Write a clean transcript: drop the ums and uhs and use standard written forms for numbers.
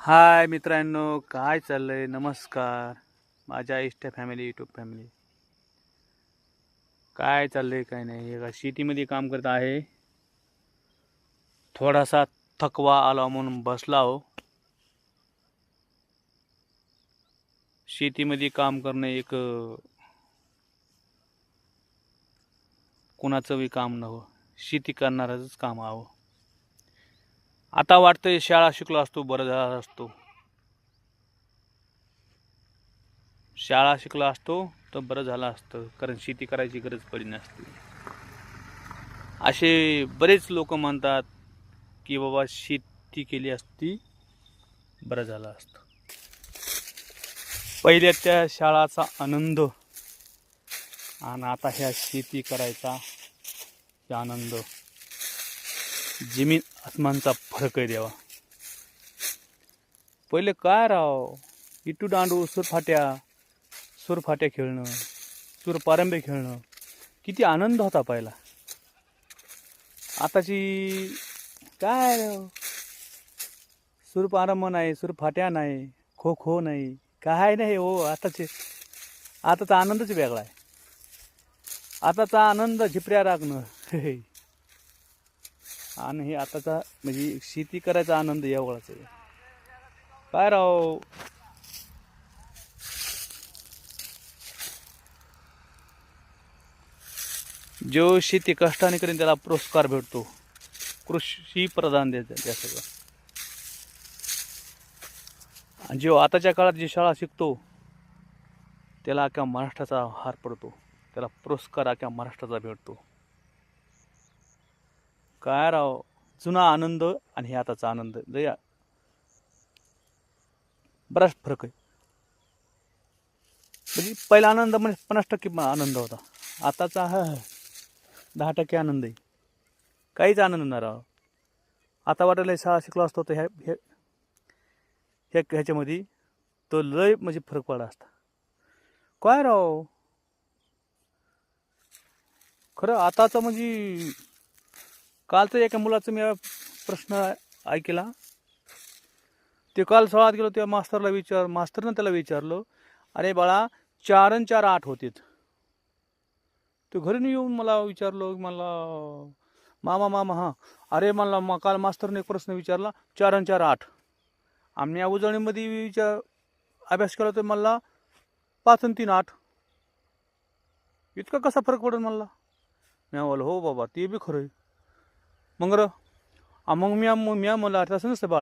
हाय मित्रांनो, काय चाललंय? नमस्कार माझ्या इष्ट फॅमिली, यूट्यूब फॅमिली. काय चाललंय काय नाही, एका शेतीमध्ये काम करत आहे. थोडासा थकवा आला म्हणून बसला हो. शेतीमध्ये काम करणे एक कोणाचंही काम नव्हं, शेती करणारच काम हवं. आता वाटतंय शाळा शिकलो असतो बरं झाला असतो. शाळा शिकला असतो तर बरं झालं असतं, कारण शेती करायची गरज पडली नसती. असे बरेच लोक म्हणतात की बाबा शेती केली असती बरं झालं असतं. पहिल्या त्या शाळाचा आनंद आणि आता ह्या शेती करायचा आनंद, जमीन आसमानचा फरक आहे देवा. पहिले काय राव, इटू दांडू सुरफाट्या खेळणं, सुरपारंबे खेळणं, किती आनंद होता पहिला. आताची काय राव, सुरपारंभ नाही, सुरफाट्या नाही, खो खो नाही, काय नाही हो. आताचा आनंदच वेगळा आहे. आताचा आनंद झिपऱ्या राखणं आणि हे आताचा म्हणजे शेती करायचा आनंद एवढाच आहे. काय राव, जो शेती कष्टाने करीन त्याला पुरस्कार भेटतो, कृषी प्रधान द्या सगळं. आणि जो आताच्या काळात जी शाळा शिकतो त्याला अख्ख्या महाराष्ट्राचा हार पडतो, त्याला पुरस्कार अख्ख्या महाराष्ट्राचा भेटतो. काय राव, जुना आनंद आणि हे आताचा आनंद लय बराच फरक आहे. म्हणजे पहिला आनंद म्हणजे 50% आनंद होता, आताचा 10% आनंद आहे. काहीच आनंद नाही राव. आता वाटायला शाळा शिकलो असतो तर ह्याच्यामध्ये तो लय म्हणजे फरक पडला असता. काय राव, खरं आताचं म्हणजे कालचं एका मुलाचं मी प्रश्न ऐकला. ते काल शाळेत गेलो तेव्हा मास्तरनं त्याला विचारलं, अरे बाळा 4 आणि 4 8 होते. तो घरी येऊन मला विचारलं, मामा हां, अरे मला काल मास्तरने एक प्रश्न विचारला 4 आणि 4 8. आम्ही या उजळणीमध्ये अभ्यास केला तर मला 5 आणि 3 8. इतका कसा फरक पडेल मला? मी बोल हो बाबा, ते बी खरं आहे. मग मी म्हणलं तसं नसतं बाळा.